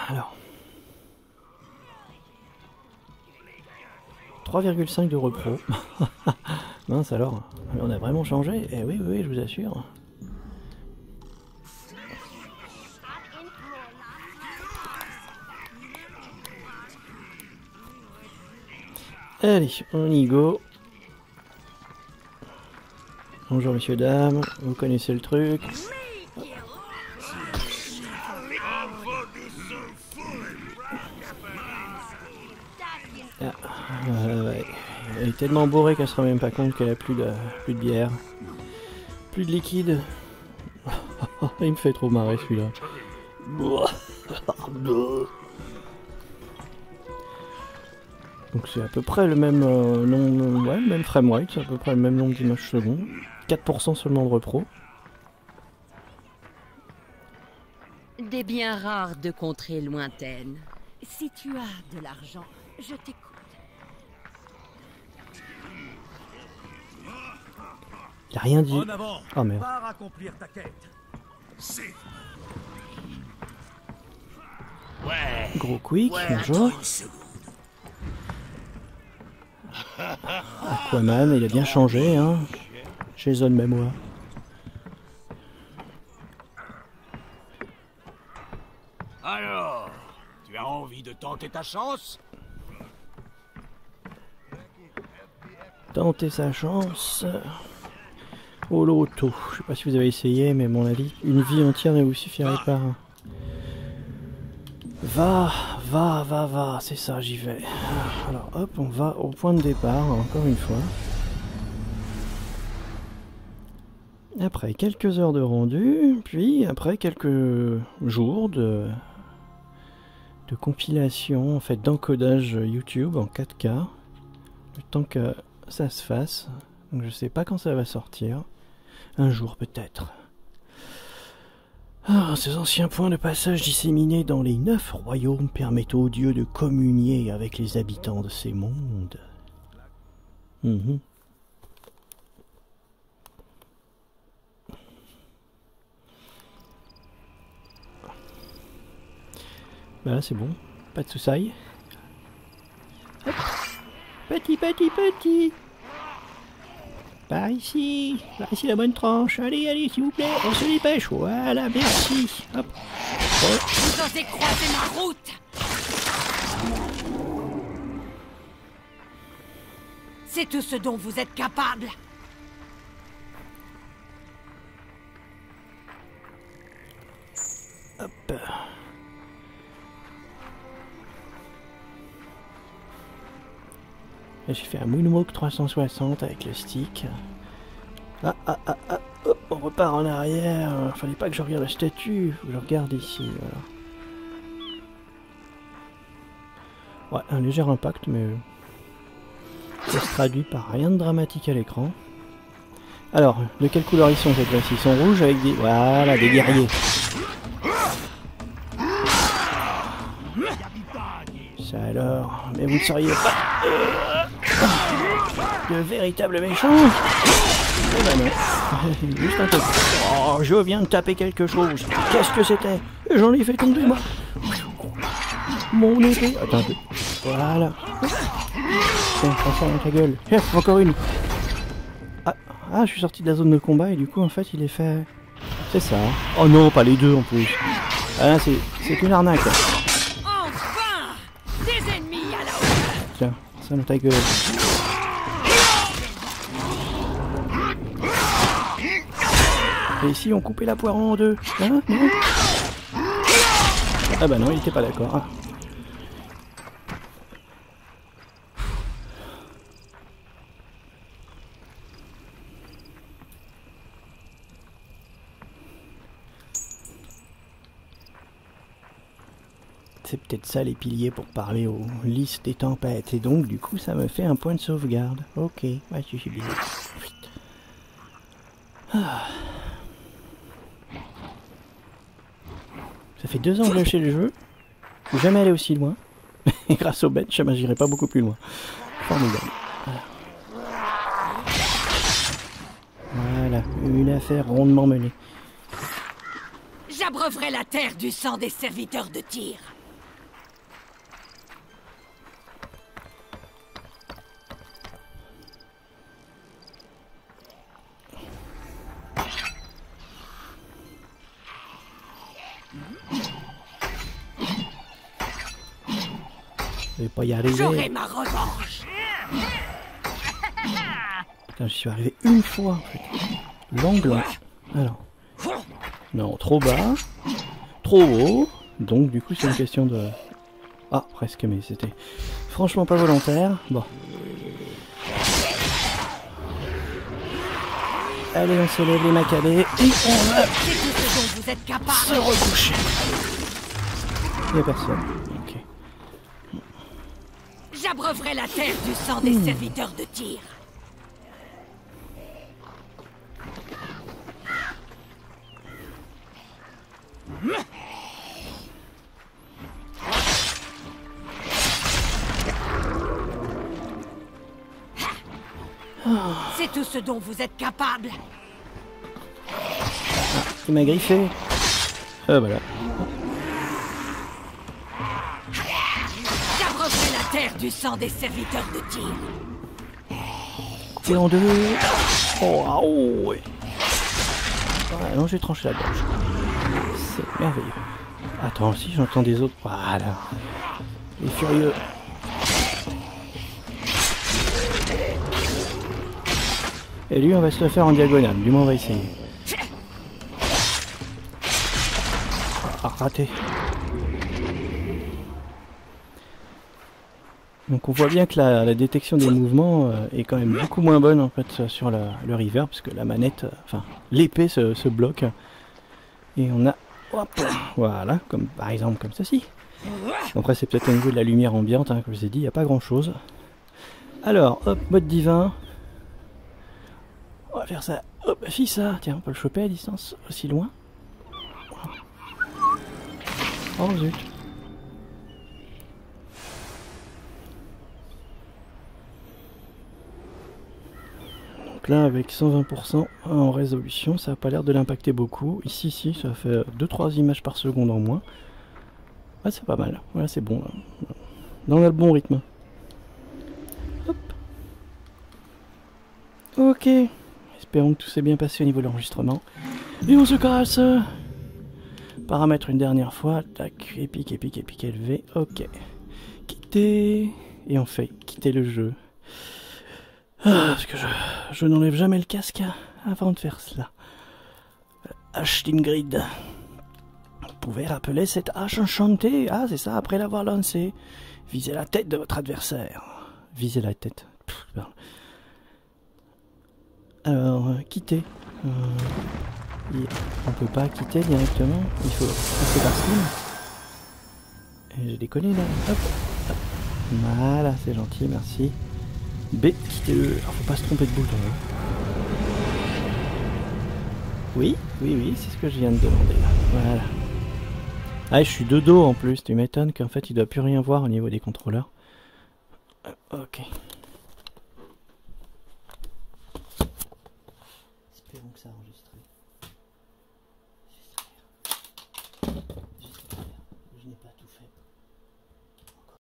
Alors. 3,5 de repro. Mince alors, on a vraiment changé. Eh oui, oui, je vous assure. Allez, on y go. Bonjour messieurs, dames, vous connaissez le truc. Ah, ouais. Elle est tellement bourrée qu'elle se rend même pas compte qu'elle a plus de bière. Plus de liquide. Il me fait trop marrer celui-là. Donc c'est à peu près le même nombre, ouais, le même framerate, c'est à peu près le même nombre d'images secondes. 4% seulement de repro. Des biens rares de contrées lointaines. Si tu as de l'argent, je t'écoute. Il a rien dit. Oh merde. Ouais. Gros quick, bonjour. Aquaman, il a bien changé, hein. Jason Momoa. Alors, tu as envie de tenter ta chance? Tenter sa chance. Au loto. Je sais pas si vous avez essayé, mais à mon avis, une vie entière ne vous suffirait pas. Va, c'est ça, j'y vais. Alors hop, on va au point de départ, encore une fois. Après quelques heures de rendu, puis après quelques jours de compilation, en fait d'encodage YouTube en 4K, le temps que ça se fasse. Donc je sais pas quand ça va sortir, un jour peut-être. Ah, ces anciens points de passage disséminés dans les 9 royaumes permettent aux dieux de communier avec les habitants de ces mondes. Bah là c'est bon, pas de soussaille. Hop. Petit. Par ici la bonne tranche. Allez, s'il vous plaît, on se dépêche. Voilà, merci. Hop. Vous osez croiser ma route? C'est tout ce dont vous êtes capable. Hop. J'ai fait un Moonwalk 360 avec le stick. Ah, hop, on repart en arrière. Fallait pas que je regarde la statue, faut que je regarde ici, voilà. Ouais, un léger impact, mais ça se traduit par rien de dramatique à l'écran. Alors, de quelle couleur ils sont cette fois-ci? Ils sont rouges avec des... Voilà, des guerriers. Ça alors, mais vous ne seriez pas de véritables méchants? Eh ben non, juste un peu. Oh, je viens de taper quelque chose. Qu'est-ce que c'était? J'en ai fait tomber moi. Mon épée. Attends un peu. Voilà. Tiens, transforme dans ta gueule. Encore une. Ah, je suis sorti de la zone de combat et du coup en fait il est fait... C'est ça. Oh non, pas les deux en plus. Ah, c'est une arnaque. Enfin, des ennemis à la hauteur. Tiens, ça dans ta gueule. Et ici on coupait la poire en deux. Hein? Non? Ah bah non, il était pas d'accord. Ah. C'est peut-être ça les piliers pour parler aux listes des tempêtes. Et donc du coup ça me fait un point de sauvegarde. Ok, ouais, je suis bien. Ah. Ça fait 2 ans que j'ai acheté le jeu. Je suis jamais allé aussi loin. Et grâce au bench, j'irai pas beaucoup plus loin. Formidable. Voilà, une affaire rondement menée. J'abreuverai la terre du sang des serviteurs de Tyr. Je vais pas y arriver. J'aurai ma revanche. Putain, j'y suis arrivé une fois en fait. L'angle. Alors. Non, trop bas. Trop haut. Donc du coup c'est une question de... Ah, presque, mais c'était franchement pas volontaire. Bon. Allez, on se lève les macabées. Et on va C'est tout ce dont vous êtes se capable. recoucher. Il n'y a personne. Ok. J'abreuverai la terre du sang des serviteurs de Tyr. C'est tout ce dont vous êtes capable. Il m'a griffé. Ah, voilà. J'abreuverai la terre du sang des serviteurs de Tyr. Et en deux. Oh, ah, oh, ouais. Ah, non, j'ai tranché la gorge. C'est merveilleux. Attends, si j'entends des autres. Voilà. Les furieux. Et lui, on va se le faire en diagonale. Du moins, on va essayer. Ah, raté. Donc on voit bien que la détection des mouvements est quand même beaucoup moins bonne en fait sur le river, parce que la manette, enfin l'épée se bloque. Et on a, hop, voilà, comme par exemple comme ceci. Après c'est peut-être au niveau de la lumière ambiante, hein, comme je vous ai dit, il n'y a pas grand chose. Alors, hop, mode divin. On va faire ça, hop, ça, tiens, on peut le choper à distance, aussi loin. Oh zut. Donc là avec 120% en résolution, ça n'a pas l'air de l'impacter beaucoup. Ici, ça fait 2-3 images par seconde en moins. Ouais, c'est pas mal, voilà, c'est bon. Là, on a le bon rythme. Hop. Ok. Espérons que tout s'est bien passé au niveau de l'enregistrement. Et on se casse. Paramètre une dernière fois. Tac, épique, élevé. Ok. Quitter. Et on fait quitter le jeu. Ah, parce que je n'enlève jamais le casque avant de faire cela. Hache d'Ingrid. Vous pouvez rappeler cette hache enchantée. Ah, c'est ça, après l'avoir lancée. Visez la tête de votre adversaire. Visez la tête. Alors, quitter. On peut pas quitter directement. Il faut passer par Steam. Et j'ai déconné là. Hop, hop. Voilà, c'est gentil, merci. B, quitter le... Alors, faut pas se tromper de bouton. Hein. Oui, c'est ce que je viens de demander là. Voilà. Ah, je suis de dos en plus. Tu m'étonnes qu'en fait il doit plus rien voir au niveau des contrôleurs. Ok.